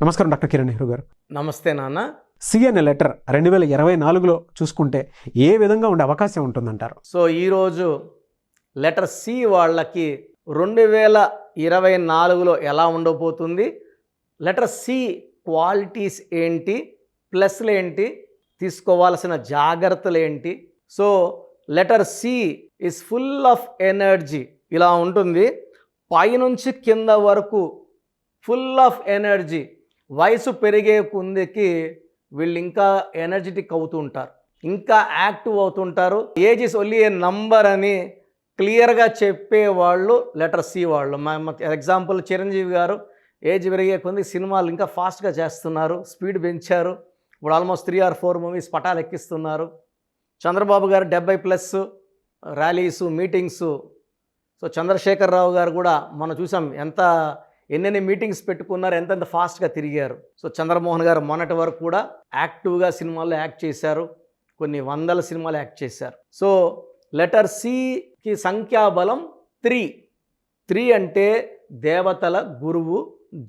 నమస్కారం డాక్టర్ కిరణ్ నెహ్రూ గారు. నమస్తే నాన్న. సిఎన్ లెటర్ 2024లో చూసుకుంటే ఏ విధంగా ఉండే అవకాశం ఉంటుందంటారు? సో ఈరోజు లెటర్ సి వాళ్ళకి 2024లో ఎలా ఉండబోతుంది, లెటర్ సి క్వాలిటీస్ ఏంటి, ప్లస్లు ఏంటి, తీసుకోవాల్సిన జాగ్రత్తలు ఏంటి. So letter C is full of energy. ఇలా ఉంటుంది, పైనుంచి కింద వరకు ఫుల్ ఆఫ్ ఎనర్జీ. వయసు పెరిగే కొందికి వీళ్ళు ఇంకా ఎనర్జెటిక్ అవుతూ ఉంటారు, ఇంకా యాక్టివ్ అవుతుంటారు. Age is only A number అని క్లియర్గా చెప్పేవాళ్ళు లెటర్ సి వాళ్ళు. ఎగ్జాంపుల్ చిరంజీవి గారు ఏజ్ పెరిగే కొంది సినిమాలు ఇంకా ఫాస్ట్గా చేస్తున్నారు, స్పీడ్ పెంచారు. ఇప్పుడు ఆల్మోస్ట్ 3 or 4 మూవీస్ పటాలు ఎక్కిస్తున్నారు. చంద్రబాబు గారు 70+ ర్యాలీసు, మీటింగ్సు. సో చంద్రశేఖర్ రావు గారు కూడా మనం చూసాం ఎన్నెన్ని మీటింగ్స్ పెట్టుకున్నారు, ఎంతెంత ఫాస్ట్గా తిరిగారు. సో చంద్రమోహన్ గారు మొన్నటి వరకు కూడా యాక్టివ్గా సినిమాల్లో యాక్ట్ చేశారు, కొన్ని 100 సినిమాలు యాక్ట్ చేశారు. సో లెటర్ సికి సంఖ్యాబలం 3. 3 అంటే దేవతల గురువు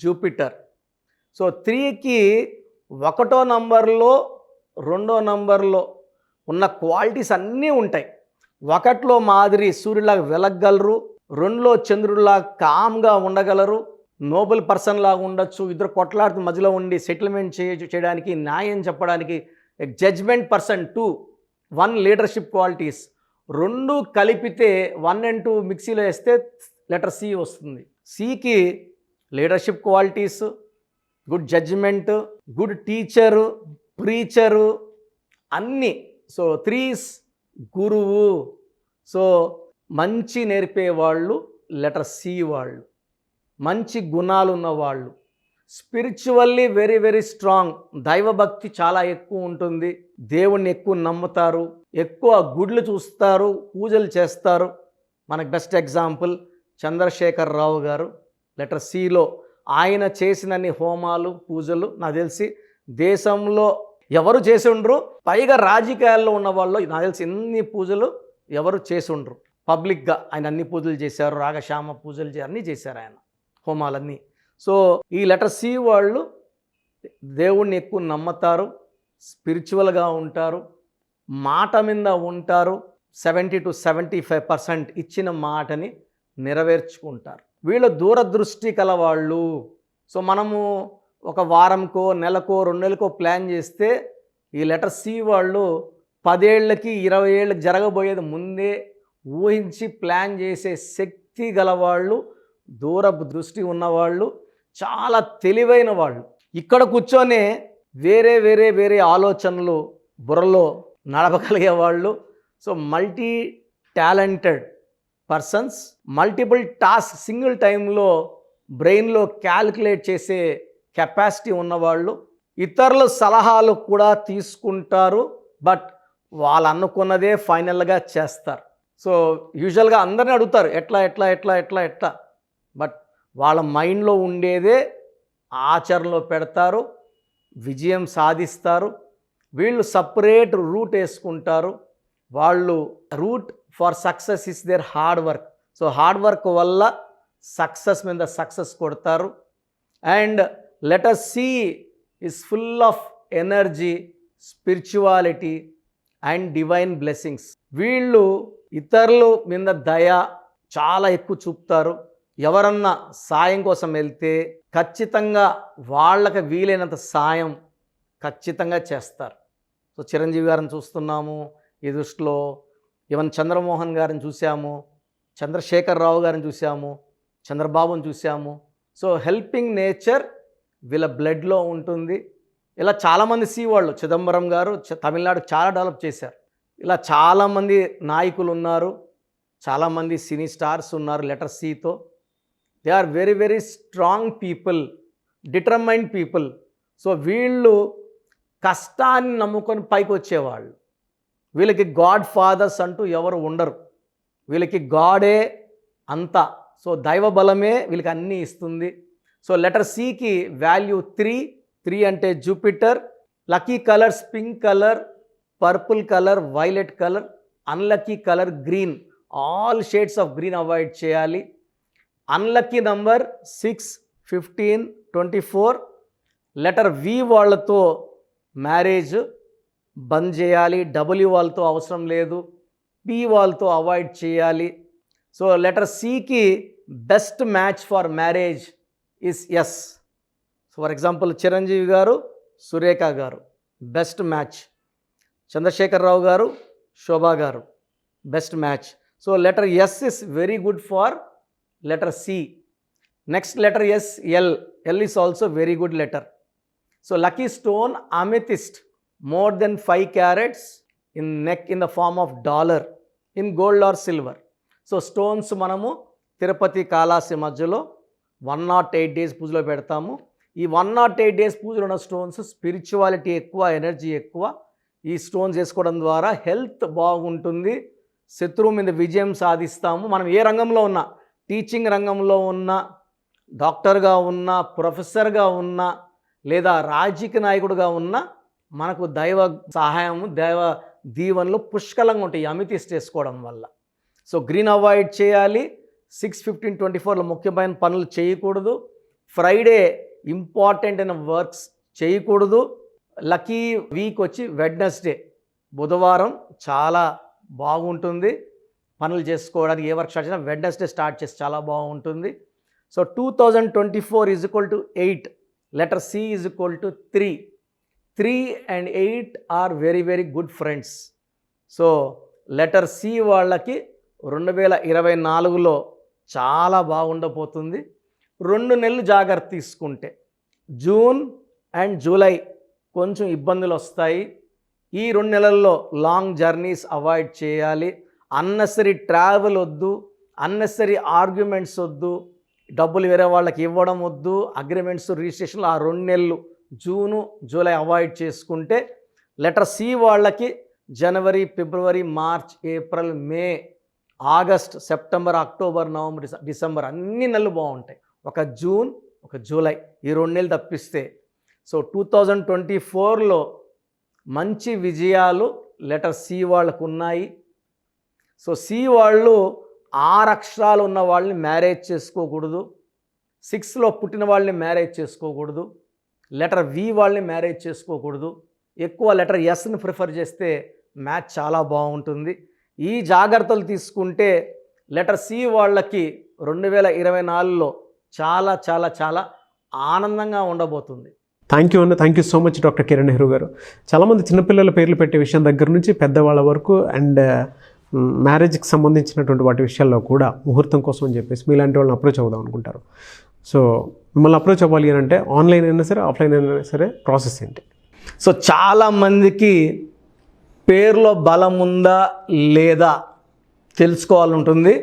జూపిటర్. సో 3కి 1వ నంబర్లో 2వ నంబర్లో ఉన్న క్వాలిటీస్ అన్నీ ఉంటాయి. 1లో మాదిరి సూర్యులాగా వెలగగలరు, 2లో చంద్రుడిలాగా కామ్గా ఉండగలరు, నోబెల్ పర్సన్ లాగా ఉండొచ్చు, ఇద్దరు కొట్లాడుతూ మధ్యలో ఉండి సెటిల్మెంట్ చేయడానికి, న్యాయం చెప్పడానికి జడ్జ్మెంట్ పర్సన్. 2 1 leadership qualities. 2 కలిపితే 1 and 2 మిక్సీలో వేస్తే లెటర్ సి వస్తుంది. సికి leadership qualities, good judgement, good teacher, preacher అన్నీ. సో 3 గురువు. సో మంచి నేర్పేవాళ్ళు లెటర్ సి వాళ్ళు, మంచి గుణాలు ఉన్నవాళ్ళు, స్పిరిచువల్లీ వెరీ వెరీ స్ట్రాంగ్. దైవభక్తి చాలా ఎక్కువ ఉంటుంది, దేవుణ్ణి ఎక్కువ నమ్ముతారు, ఎక్కువ గుడ్లు చూస్తారు, పూజలు చేస్తారు. మనకు బెస్ట్ ఎగ్జాంపుల్ చంద్రశేఖర్ రావు గారు లెటర్ సిలో. ఆయన చేసినన్ని హోమాలు, పూజలు నాకు తెలిసి దేశంలో ఎవరు చేసి ఉండరు. పైగా రాజకీయాల్లో ఉన్న వాళ్ళు నాకు తెలిసి ఎన్ని పూజలు ఎవరు చేసి ఉండరు. పబ్లిక్గా ఆయన అన్ని పూజలు చేశారు, రాగశ్యామ పూజలు అన్నీ చేశారు ఆయన, హోమాలన్నీ. సో ఈ లెటర్ సి వాళ్ళు దేవుణ్ణి ఎక్కువ నమ్ముతారు, స్పిరిచువల్గా ఉంటారు, మాట మీద ఉంటారు. 70 to 75% ఇచ్చిన మాటని నెరవేర్చుకుంటారు. వీళ్ళు దూరదృష్టి కలవాళ్ళు. సో మనము ఒక వారంకో, నెలకో, 2 నెలలకో ప్లాన్ చేస్తే ఈ లెటర్ సి వాళ్ళు 10 ఏళ్ళకి 20 ఏళ్ళకి జరగబోయేది ముందే ఊహించి ప్లాన్ చేసే శక్తి గలవాళ్ళు, దూరపు దృష్టి ఉన్నవాళ్ళు, చాలా తెలివైన వాళ్ళు. ఇక్కడ కూర్చొనే వేరే వేరే వేరే ఆలోచనలు బుర్రలో నడపగలిగే వాళ్ళు. So multi talented persons, multiple task single టైంలో బ్రెయిన్లో క్యాలిక్యులేట్ చేసే కెపాసిటీ ఉన్నవాళ్ళు. ఇతరుల సలహాలు కూడా తీసుకుంటారు, బట్ వాళ్ళు అనుకున్నదే ఫైనల్గా చేస్తారు. సో యూజువల్గా అందరిని అడుగుతారు ఎట్లా ఎట్లా ఎట్లా ఎట్లా ఎట్లా, బట్ వాళ్ళ మైండ్లో ఉండేదే ఆచరణలో పెడతారు, విజయం సాధిస్తారు. వీళ్ళు సపరేట్ రూట్ వేసుకుంటారు. వాళ్ళు route for success is their hard work. So hard work వల్ల సక్సెస్ మీద సక్సెస్ కొడతారు. And letter C is full of energy, spirituality and divine blessings. వీళ్ళు ఇతరుల మీద దయ చాలా ఎక్కువ చూపుతారు. ఎవరన్నా సాయం కోసం వెళ్తే ఖచ్చితంగా వాళ్ళకి వీలైనంత సాయం ఖచ్చితంగా చేస్తారు. సో చిరంజీవి గారిని చూస్తున్నాము ఈ దృష్టిలో, ఈవెన్ చంద్రమోహన్ గారిని చూసాము, చంద్రశేఖర్ రావు గారిని చూసాము, చంద్రబాబుని చూసాము. సో హెల్పింగ్ నేచర్ వీళ్ళ బ్లడ్లో ఉంటుంది. ఇలా చాలామంది సి వాళ్ళు, చిదంబరం గారు తమిళనాడు చాలా డెవలప్ చేశారు. ఇలా చాలామంది నాయకులు ఉన్నారు, చాలామంది సినీ స్టార్స్ ఉన్నారు లెటర్ సితో. They are very very strong people, determined people. So వీళ్ళు కష్టాన్ని నమ్ముకొని పైకి వచ్చేవాళ్ళు. వీళ్ళకి గాడ్ ఫాదర్స్ అంటూ ఎవరు ఉండరు, వీళ్ళకి గాడే అంతా. సో దైవ బలమే వీళ్ళకి అన్నీ ఇస్తుంది. సో లెటర్ సికి వాల్యూ 3 అంటే Jupiter. Lucky colours pink colour, purple colour, violet colour. Unlucky colour green. All shades of green avoid చేయాలి. అన్లక్కీ నంబర్ 6, 15, 24 లెటర్ వి వాళ్ళతో మ్యారేజ్ బంద్ చేయాలి, డబ్ల్యూ వాళ్ళతో అవసరం లేదు, పి వాళ్ళతో అవాయిడ్ చేయాలి. సో లెటర్ సికి best match for marriage is S. So for example Chiranjeevi garu, Surekha garu best match, Chandrasekhara Rao garu, Shobha garu best match. So letter S is very good for letter C. Next letter S, L. L is also very good letter. So lucky stone amethyst, more than 5 carats in neck in the form of dollar in gold or silver. So stones మనము తిరుపతి కాళహస్తి మధ్యలో 108 days పూజలో పెడతాము. ఈ 108 days పూజలో ఉన్న stones spirituality ఎక్కువ, energy ఎక్కువ. ఈ స్టోన్స్ వేసుకోవడం ద్వారా హెల్త్ బాగుంటుంది, శత్రువు మీద విజయం సాధిస్తాము. మనం ఏ రంగంలో ఉన్నా, టీచింగ్ రంగంలో ఉన్నా, డాక్టర్గా ఉన్నా, ప్రొఫెసర్గా ఉన్నా, లేదా రాజకీయ నాయకుడిగా ఉన్నా మనకు దైవ సహాయము, దైవ దీవెనలు పుష్కలంగా ఉంటాయి అమితిస్ట్ వేసుకోవడం వల్ల. సో గ్రీన్ అవాయిడ్ చేయాలి. 6/15/24లో ముఖ్యమైన పనులు చేయకూడదు. ఫ్రైడే ఇంపార్టెంట్ అయిన వర్క్స్ చేయకూడదు. లక్కీ వీక్ వచ్చి వెడ్నెస్డే, బుధవారం చాలా బాగుంటుంది పనులు చేసుకోవడానికి. ఏ వర్క్ స్టార్ట్ చేసినా వెడ్నెస్డే స్టార్ట్ చేసి చాలా బాగుంటుంది. So 2024 is equal to 8. Letter C is equal to 3. 3 and 8 are very very good friends. So letter C వాళ్ళకి 2024లో చాలా బాగుండబోతుంది. 2 నెలలు జాగ్రత్త తీసుకుంటే జూన్ అండ్ జూలై కొంచెం ఇబ్బందులు వస్తాయి. ఈ 2 నెలల్లో లాంగ్ జర్నీస్ అవాయిడ్ చేయాలి. అన్నెసరీ ట్రావెల్ వద్దు, అన్నెసరీ ఆర్గ్యుమెంట్స్ వద్దు, డబ్బులు వేరే వాళ్ళకి ఇవ్వడం వద్దు, అగ్రిమెంట్స్ రిజిస్ట్రేషన్లు ఆ 2 నెలలు జూను జూలై అవాయిడ్ చేసుకుంటే లెటర్ సి వాళ్ళకి జనవరి, ఫిబ్రవరి, March, April, May, August, September, October, November, December అన్ని నెలలు బాగుంటాయి. ఒక జూన్, ఒక జూలై ఈ 2 నెలలు తప్పిస్తే. సో 2024లో మంచి విజయాలు లెటర్ సి వాళ్ళకు ఉన్నాయి. సో సి వాళ్ళు 6 అక్షరాలు ఉన్న వాళ్ళని మ్యారేజ్ చేసుకోకూడదు. 6లో పుట్టిన వాళ్ళని మ్యారేజ్ చేసుకోకూడదు. లెటర్ వి వాళ్ళని మ్యారేజ్ చేసుకోకూడదు. ఎక్కువ లెటర్ ఎస్ని ప్రిఫర్ చేస్తే మ్యాచ్ చాలా బాగుంటుంది. ఈ జాగ్రత్తలు తీసుకుంటే లెటర్ సి వాళ్ళకి 2024లో చాలా చాలా చాలా ఆనందంగా ఉండబోతుంది. థ్యాంక్ యూ అన్న, thank you so much doctor Kiran Nehru గారు. చాలామంది చిన్నపిల్లల పేర్లు పెట్టే విషయం దగ్గర నుంచి పెద్దవాళ్ళ వరకు అండ్ మ్యారేజ్కి సంబంధించినటువంటి వాటి విషయాల్లో కూడా ముహూర్తం కోసం అని చెప్పేసి మీలాంటి వాళ్ళని అప్రోచ్ అవుదాం అనుకుంటారు. సో మిమ్మల్ని అప్రోచ్ అవ్వాలి అని అంటే ఆన్లైన్ అయినా సరే, ఆఫ్లైన్ అయినా సరే ప్రాసెస్ ఏంటి? సో చాలామందికి పేరులో బలం ఉందా లేదా తెలుసుకోవాలంటుంది.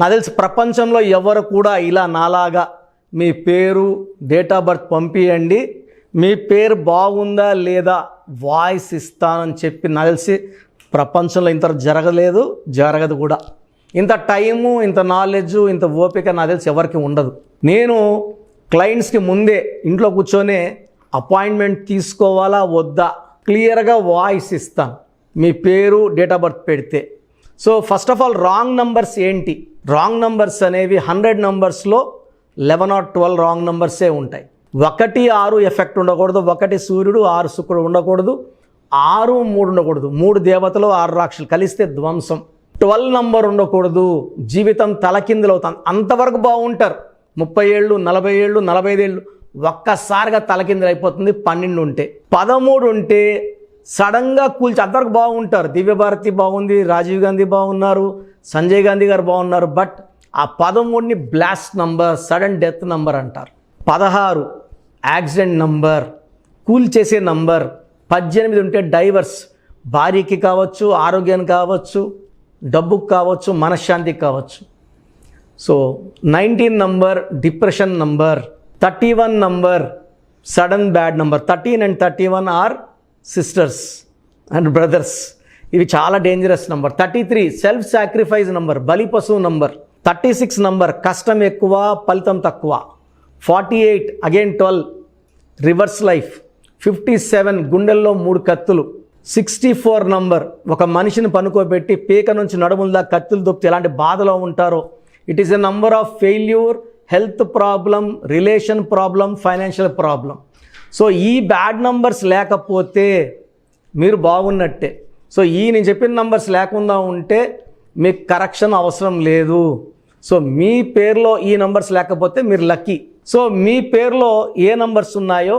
నాకు తెలిసి ప్రపంచంలో ఎవరు కూడా ఇలా నాలాగా మీ పేరు, డేట్ ఆఫ్ బర్త్ పంపియండి, మీ పేరు బాగుందా లేదా వాయిస్ ఇస్తానని చెప్పి నాకు తెలిసి ప్రపంచంలో ఇంత జరగలేదు, జరగదు కూడా. ఇంత టైము, ఇంత నాలెడ్జు, ఇంత ఓపిక నాకు తెలిసి ఎవరికి ఉండదు. నేను క్లయింట్స్కి ముందే ఇంట్లో కూర్చొనే అపాయింట్మెంట్ తీసుకోవాలా వద్దా క్లియర్గా వాయిస్ ఇస్తాను మీ పేరు, డేట్ ఆఫ్ బర్త్ పెడితే. So first of all wrong numbers ఏంటి? రాంగ్ నంబర్స్ అనేవి 100 నంబర్స్లో 11 or 12 రాంగ్ నంబర్సే ఉంటాయి. 1, 6 ఎఫెక్ట్ ఉండకూడదు, 1 సూర్యుడు 6 శుక్రుడు ఉండకూడదు, 6, 3 ఉండకూడదు, 3 దేవతలు 6 రాక్షసులు కలిస్తే ధ్వంసం. 12 నంబర్ ఉండకూడదు, జీవితం తలకిందులు అవుతాం. అంతవరకు బాగుంటారు, 30 ఏళ్ళు, 40 ఏళ్ళు, 45 ఏళ్ళు ఒక్కసారిగా తలకిందులు అయిపోతుంది 12 ఉంటే. 13 ఉంటే సడన్గా కూల్చి అంతవరకు బాగుంటారు. దివ్యభారతి బాగుంది, రాజీవ్ గాంధీ బాగున్నారు, సంజయ్ గాంధీ గారు బాగున్నారు. బట్ ఆ 13ని blast number, sudden death number అంటారు. 16 యాక్సిడెంట్ నంబర్, కూల్ చేసే నంబర్. 18 ఉంటే డైవర్స్, భార్యకి కావచ్చు, ఆరోగ్యానికి కావచ్చు, డబ్బుకు కావచ్చు, మనశ్శాంతికి కావచ్చు. So 19 number depression number. 31 number sudden bad number. 13 and 31 are sisters and brothers, ఇవి చాలా dangerous number. 33 self sacrifice number, బలి పశువు నంబర్. 36 నంబర్ కష్టం ఎక్కువ, ఫలితం తక్కువ. 48 అగైన్ 12 రివర్స్ లైఫ్. 57 గుండెల్లో 3 కత్తులు. 64 నంబర్ ఒక మనిషిని పనుకోబెట్టి పీక నుంచి నడుముల దాకా కత్తులు దొప్పితే ఎలాంటి బాధలో ఉంటారో. It is a number of failure, health problem, relation problem, financial problem. So ఈ బ్యాడ్ నంబర్స్ లేకపోతే మీరు బాగున్నట్టే. సో నేను చెప్పిన నంబర్స్ లేకుండా ఉంటే మీకు కరెక్షన్ అవసరం లేదు. సో మీ పేరులో ఈ నంబర్స్ లేకపోతే మీరు లక్కీ. సో మీ పేరులో ఏ నంబర్స్ ఉన్నాయో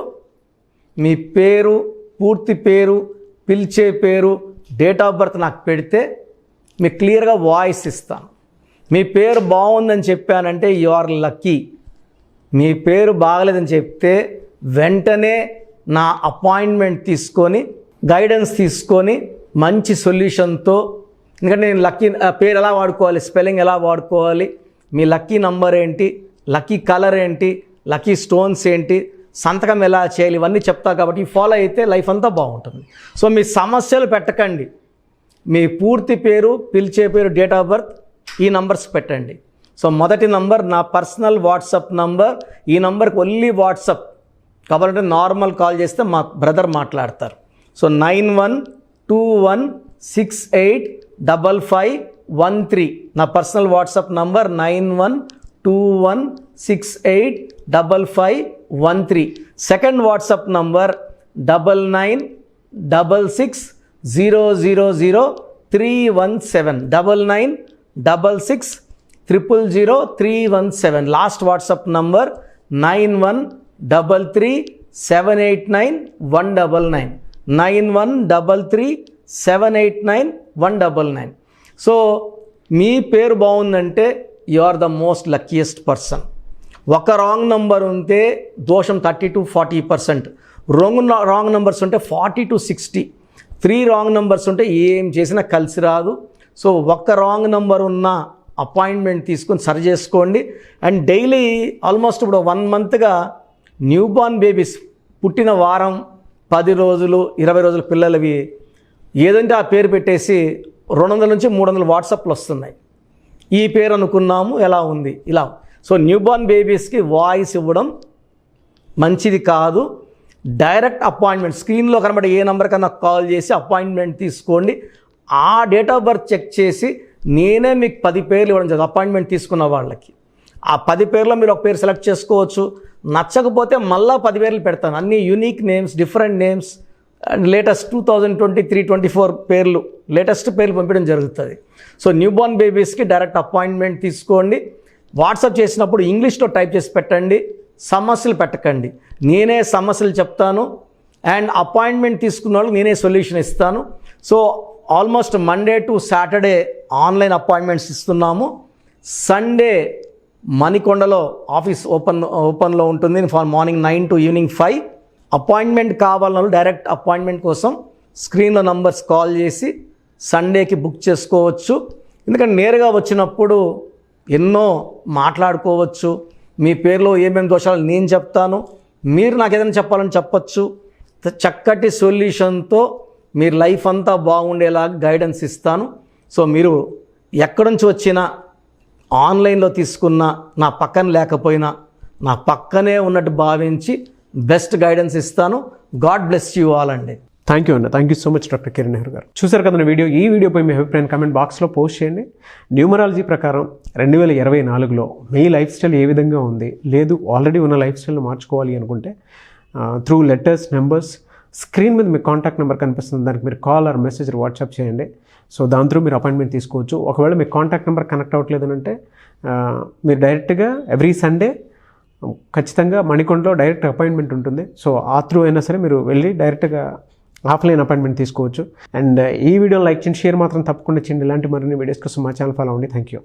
మీ పేరు, పూర్తి పేరు, పిలిచే పేరు, డేట్ ఆఫ్ బర్త్ నాకు పెడితే మీకు క్లియర్గా వాయిస్ ఇస్తాను. మీ పేరు బాగుందని చెప్పానంటే యు ఆర్ లక్కీ. మీ పేరు బాగలేదని చెప్తే వెంటనే నా అపాయింట్మెంట్ తీసుకొని గైడెన్స్ తీసుకొని మంచి సొల్యూషన్తో, ఎందుకంటే నేను లక్కీ పేరు ఎలా వాడుకోవాలి, స్పెల్లింగ్ ఎలా వాడుకోవాలి, మీ లక్కీ నంబర్ ఏంటి, లక్కీ కలర్ ఏంటి, లక్కీ స్టోన్స్ ఏంటి, సంతకం ఎలా చేయాలి, ఇవన్నీ చెప్తా కాబట్టి ఫాలో అయితే లైఫ్ అంతా బాగుంటుంది. సో మీ సమస్యలు పెట్టకండి. మీ పూర్తి పేరు, పిలిచే పేరు, డేట్ ఆఫ్ బర్త్ ఈ నంబర్స్ పెట్టండి. సో మొదటి నంబర్ నా పర్సనల్ వాట్సాప్ నంబర్. ఈ నంబర్కి ఓన్లీ వాట్సాప్, కాబట్టి నార్మల్ కాల్ చేస్తే మా బ్రదర్ మాట్లాడతారు. సో 9121685513 నా personal WhatsApp number 9121685513. Second WhatsApp number 9966000317 9966000317. Last WhatsApp number 9133789199 9133789199. So మీ పేరు బాగుందంటే you are the most luckiest person. ఒక రాంగ్ నంబర్ ఉంటే దోషం 30 to 40%, రాంగ్ నంబర్స్ ఉంటే 40 to 60, 3 రాంగ్ నంబర్స్ ఉంటే ఏం చేసినా కలిసి రాదు. సో ఒక్క రాంగ్ నంబర్ ఉన్న అపాయింట్మెంట్ తీసుకొని సరి చేసుకోండి. అండ్ డైలీ ఆల్మోస్ట్ ఇప్పుడు 1 మంత్గా న్యూ బార్న్ బేబీస్ పుట్టిన వారం, 10 రోజులు, 20 రోజుల పిల్లలవి ఏదంటే ఆ పేరు పెట్టేసి 200 నుంచి 300 వాట్సాప్లు వస్తున్నాయి. ఈ పేరు అనుకున్నాము, ఎలా ఉంది ఇలా. సో న్యూ బార్న్ బేబీస్కి వాయిస్ ఇవ్వడం మంచిది కాదు. డైరెక్ట్ అపాయింట్మెంట్ స్క్రీన్లో కనబడే ఏ నెంబర్ కన్నా కాల్ చేసి అపాయింట్మెంట్ తీసుకోండి. ఆ డేట్ ఆఫ్ బర్త్ చెక్ చేసి నేనే మీకు 10 పేర్లు ఇవ్వడం జరుగుతుంది అపాయింట్మెంట్ తీసుకున్న వాళ్ళకి. ఆ 10 పేర్లో మీరు ఒక పేరు సెలెక్ట్ చేసుకోవచ్చు. నచ్చకపోతే మళ్ళీ 10 పేర్లు పెడతాను. అన్ని unique names, different names, and latest 2023-24 పేర్లు, లేటెస్ట్ పేర్లు పంపించడం జరుగుతుంది. సో న్యూ బార్న్ బేబీస్కి డైరెక్ట్ అపాయింట్మెంట్ తీసుకోండి. వాట్సాప్ చేసినప్పుడు ఇంగ్లీష్లో టైప్ చేసి పెట్టండి, సమస్యలు పెట్టకండి. నేనే సమస్యలు చెప్తాను అండ్ అపాయింట్మెంట్ తీసుకున్న వాళ్ళకి నేనే సొల్యూషన్ ఇస్తాను. So almost Monday to Saturday online appointments ఇస్తున్నాము. సండే మణికొండలో ఆఫీస్ ఓపెన్లో ఉంటుంది for morning 9 to evening 5. Appointment కావాలన్న డైరెక్ట్ అపాయింట్మెంట్ కోసం స్క్రీన్లో నంబర్స్ కాల్ చేసి సండేకి బుక్ చేసుకోవచ్చు. ఎందుకంటే నేరుగా వచ్చినప్పుడు ఎన్నో మాట్లాడుకోవచ్చు. మీ పేరులో ఏమేమి దోషాలు నేను చెప్తాను, మీరు నాకు ఏదైనా చెప్పాలని చెప్పచ్చు. చక్కటి సొల్యూషన్తో మీరు లైఫ్ అంతా బాగుండేలా గైడెన్స్ ఇస్తాను. సో మీరు ఎక్కడి నుంచి వచ్చినా, ఆన్లైన్లో తీసుకున్న, నా పక్కన లేకపోయినా నా పక్కనే ఉన్నట్టు భావించి బెస్ట్ గైడెన్స్ ఇస్తాను. గాడ్ బ్లెస్ యూ ఆల్ అండి. థ్యాంక్ యూ అన్న. Thank you so much doctor Kiran Nehru గారు. చూసారు కదా వీడియో. ఈ వీడియోపై మీ అభిప్రాయం కామెంట్ బాక్స్లో పోస్ట్ చేయండి. న్యూమరాలజీ ప్రకారం 2024లో మీ లైఫ్ స్టైల్ ఏ విధంగా ఉంది, లేదు ఆల్రెడీ ఉన్న లైఫ్ స్టైల్ని మార్చుకోవాలి అనుకుంటే త్రూ లెటర్స్, నెంబర్స్, స్క్రీన్ మీద మీ కాంటాక్ట్ నెంబర్ కనిపిస్తుంది, దానికి మీరు కాల్ ఆర్ మెసేజ్ వాట్సాప్ చేయండి. సో దాని త్రూ మీరు అపాయింట్మెంట్ తీసుకోవచ్చు. ఒకవేళ మీ కాంటాక్ట్ నెంబర్ కనెక్ట్ అవ్వట్లేదు అంటే మీరు డైరెక్ట్గా ఎవ్రీ సండే ఖచ్చితంగా మణికొండలో డైరెక్ట్ అపాయింట్మెంట్ ఉంటుంది. సో ఆ త్రూ అయినా సరే మీరు వెళ్ళి డైరెక్ట్గా ఆఫ్లైన్ అపాయింట్మెంట్ తీసుకోవచ్చు. అండ్ ఈ వీడియోని లైక్ చేయండి, షేర్ మాత్రం తప్పకుండా చేయండి. ఇలాంటి మరిన్ని వీడియోస్ కోసం మా ఛానల్ ఫాలో అవ్వండి. Thank you.